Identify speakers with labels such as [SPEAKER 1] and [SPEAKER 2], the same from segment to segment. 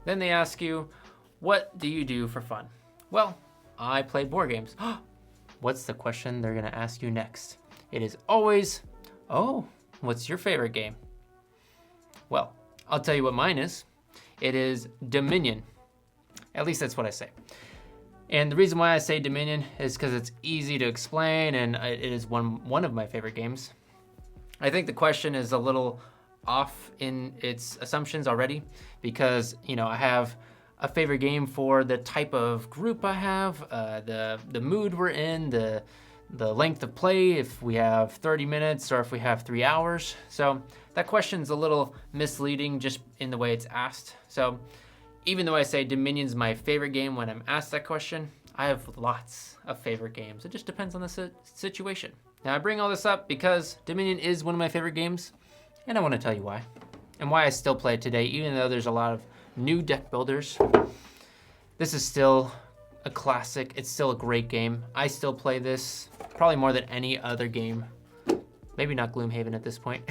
[SPEAKER 1] Then they ask you, what do you do for fun? Well, I play board games. What's the question they're gonna ask you next? It is always, oh, what's your favorite game? Well, I'll tell you what mine is. It is Dominion. At least that's what I say. And the reason why I say Dominion is because it's easy to explain and it is one of my favorite games. I think the question is a little off in its assumptions already because, I have a favorite game for the type of group I have, the mood we're in, the length of play, if we have 30 minutes or if we have 3 hours. So that question's a little misleading just in the way it's asked. So even though I say Dominion's my favorite game when I'm asked that question, I have lots of favorite games. It just depends on the situation. Now I bring all this up because Dominion is one of my favorite games, and I want to tell you why. And why I still play it today, even though there's a lot of new deck builders. This is still a classic. It's still a great game. I still play this probably more than any other game. Maybe not Gloomhaven at this point.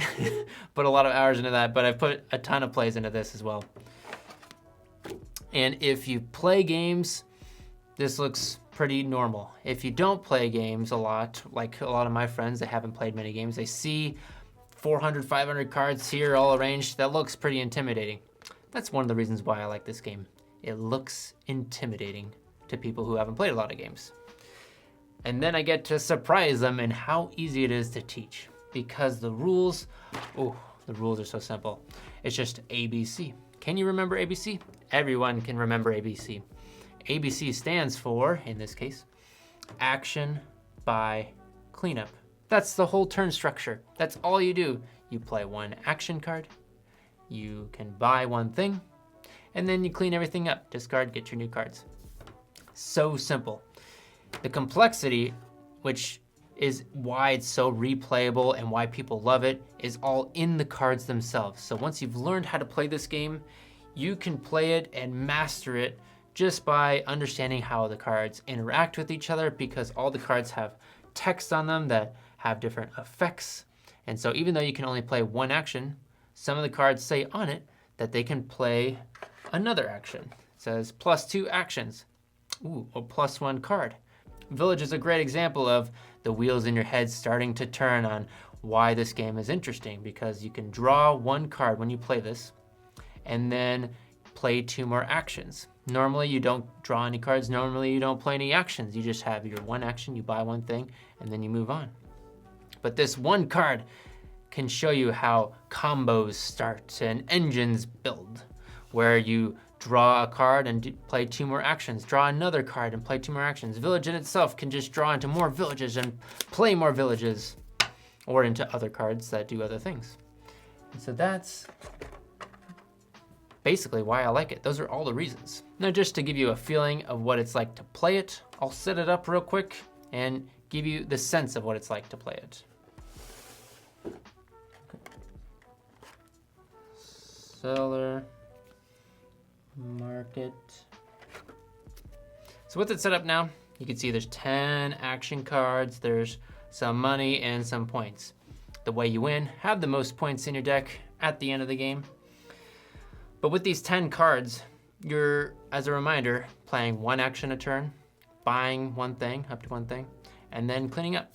[SPEAKER 1] Put a lot of hours into that, but I've put a ton of plays into this as well. And if you play games, this looks pretty normal. If you don't play games a lot, like a lot of my friends that haven't played many games, they see 400, 500 cards here all arranged. That looks pretty intimidating. That's one of the reasons why I like this game. It looks intimidating to people who haven't played a lot of games. And then I get to surprise them in how easy it is to teach because the rules are so simple. It's just ABC. Can you remember ABC? Everyone can remember ABC. ABC stands for, in this case, action, buy, cleanup. That's the whole turn structure. That's all you do. You play one action card, you can buy one thing, and then you clean everything up. Discard, get your new cards. So simple. The complexity, which is why it's so replayable and why people love it, is all in the cards themselves. So once you've learned how to play this game, you can play it and master it just by understanding how the cards interact with each other, because all the cards have text on them that have different effects. And so even though you can only play one action, some of the cards say on it that they can play another action. It says +2 actions. Or +1 card. Village is a great example of the wheels in your head starting to turn on why this game is interesting, because you can draw one card when you play this and then play 2 more actions. Normally you don't draw any cards, normally you don't play any actions. You just have your one action, you buy one thing, and then you move on. But this one card can show you how combos start and engines build, where you draw a card and play 2 more actions, draw another card and play 2 more actions. Village in itself can just draw into more villages and play more villages, or into other cards that do other things. And so that's basically why I like it. Those are all the reasons. Now, just to give you a feeling of what it's like to play it, I'll set it up real quick and give you the sense of what it's like to play it. Seller, market. So with it set up now, you can see there's 10 action cards, there's some money and some points. The way you win, have the most points in your deck at the end of the game. But with these 10 cards, you're, as a reminder, playing one action a turn, buying one thing, up to one thing, and then cleaning up.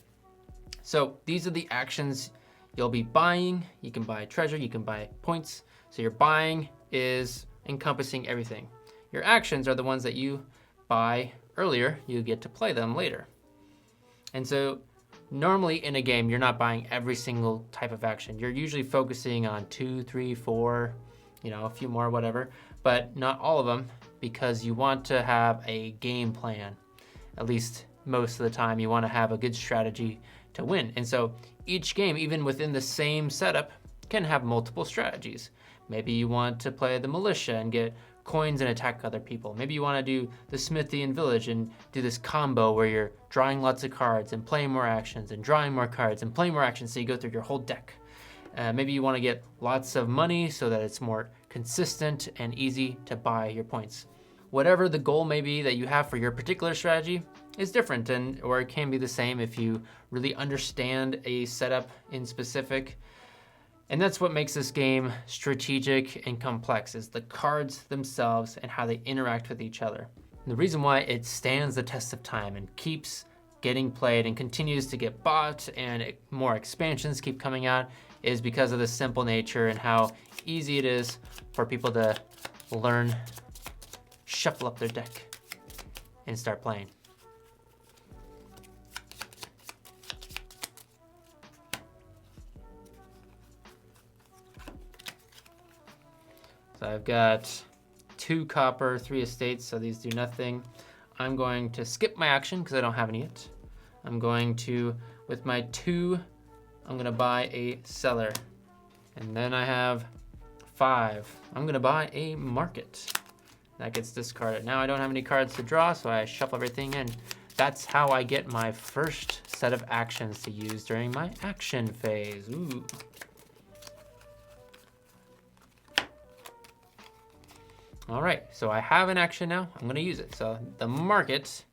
[SPEAKER 1] So these are the actions you'll be buying. You can buy treasure, you can buy points. So your buying is encompassing everything. Your actions are the ones that you buy earlier, you get to play them later. And so normally in a game, you're not buying every single type of action. You're usually focusing on 2, 3, 4, a few more, whatever, but not all of them, because you want to have a game plan. At least most of the time, you want to have a good strategy to win. And so each game, even within the same setup, can have multiple strategies. Maybe you want to play the militia and get coins and attack other people. Maybe you want to do the smithy and village and do this combo where you're drawing lots of cards and playing more actions and drawing more cards and playing more actions, so you go through your whole deck. Maybe you want to get lots of money so that it's more consistent and easy to buy your points. Whatever the goal may be that you have for your particular strategy is different, or it can be the same if you really understand a setup in specific. And that's what makes this game strategic and complex, is the cards themselves and how they interact with each other. And the reason why it stands the test of time and keeps getting played and continues to get bought and more expansions keep coming out is because of the simple nature and how easy it is for people to learn, shuffle up their deck, and start playing. So I've got 2 copper, 3 estates, so these do nothing. I'm going to skip my action because I don't have any yet. I'm going to, with my 2, I'm gonna buy a cellar. And then I have 5. I'm gonna buy a market. That gets discarded. Now I don't have any cards to draw, so I shuffle everything in. That's how I get my first set of actions to use during my action phase. Ooh. All right, so I have an action now. I'm gonna use it. So the market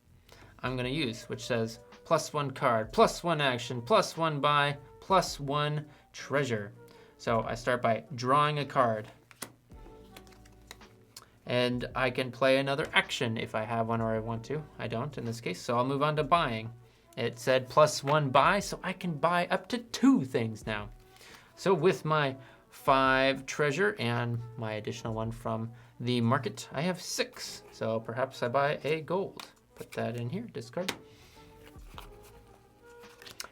[SPEAKER 1] I'm gonna use, which says +1 card, +1 action, +1 buy, +1 treasure. So I start by drawing a card. And I can play another action if I have one or I want to. I don't in this case, so I'll move on to buying. It said +1 buy, so I can buy up to 2 things now. So with my 5 treasure and my additional 1 from the market, I have 6. So perhaps I buy a gold. Put that in here, discard.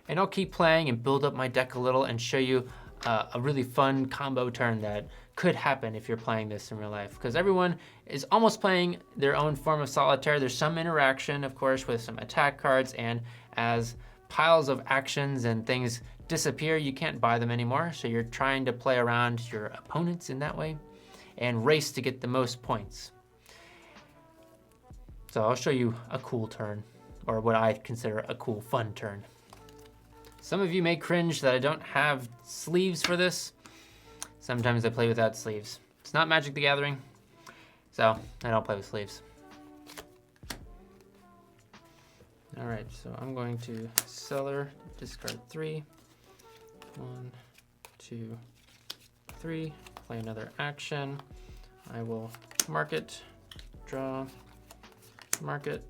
[SPEAKER 1] And I'll keep playing and build up my deck a little and show you a really fun combo turn that could happen if you're playing this in real life. Because everyone is almost playing their own form of solitaire. There's some interaction, of course, with some attack cards, and as piles of actions and things disappear, you can't buy them anymore. So you're trying to play around your opponents in that way and race to get the most points. So I'll show you a cool turn, or what I consider a cool, fun turn. Some of you may cringe that I don't have sleeves for this. Sometimes I play without sleeves. It's not Magic the Gathering, so I don't play with sleeves. All right, so I'm going to cellar, discard 3. 1, 2, 3. Play another action. I will market, draw, market,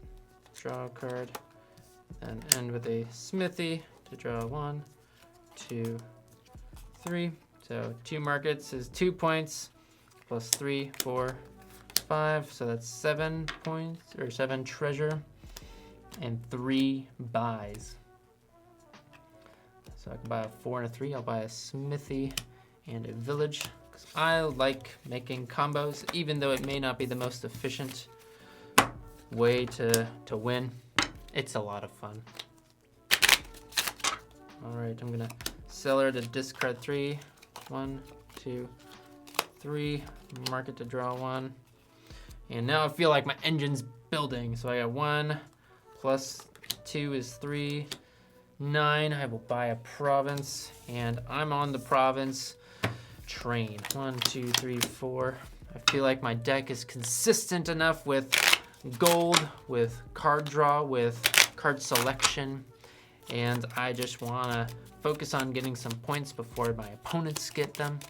[SPEAKER 1] draw a card, and end with a smithy to draw 1, 2, 3. So 2 markets is 2 points, plus 3, 4, 5. So that's 7 points, or 7 treasure, and 3 buys. So I can buy a 4 and a 3. I'll buy a smithy and a village, because I like making combos, even though it may not be the most efficient way to win. It's a lot of fun. All right, I'm gonna cellar to discard 3. 1, 2, 3. Market to draw 1. And now I feel like my engine's building. So I got 1 plus 2 is 3. 9, I will buy a province, and I'm on the province train. 1, 2, 3, 4. I feel like my deck is consistent enough with gold, with card draw, with card selection, and I just wanna focus on getting some points before my opponents get them.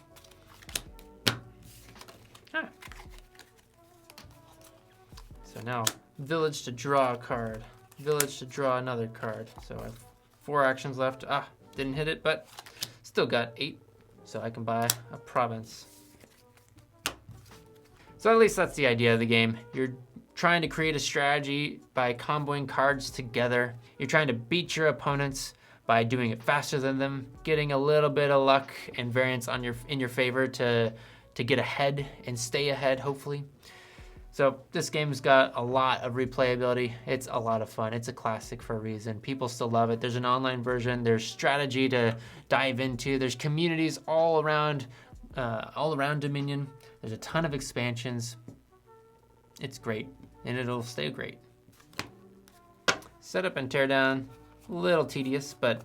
[SPEAKER 1] So now, village to draw a card, village to draw another card. So I have 4 actions left. Didn't hit it, but still got 8. So I can buy a province. So at least that's the idea of the game. You're trying to create a strategy by comboing cards together. You're trying to beat your opponents by doing it faster than them, getting a little bit of luck and variance in your favor to get ahead and stay ahead, hopefully. So this game's got a lot of replayability. It's a lot of fun. It's a classic for a reason. People still love it. There's an online version. There's strategy to dive into. There's communities all around Dominion. There's a ton of expansions. It's great, and it'll stay great. Setup and teardown, a little tedious, but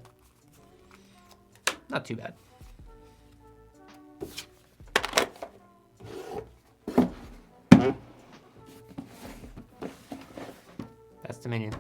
[SPEAKER 1] not too bad. That's Dominion.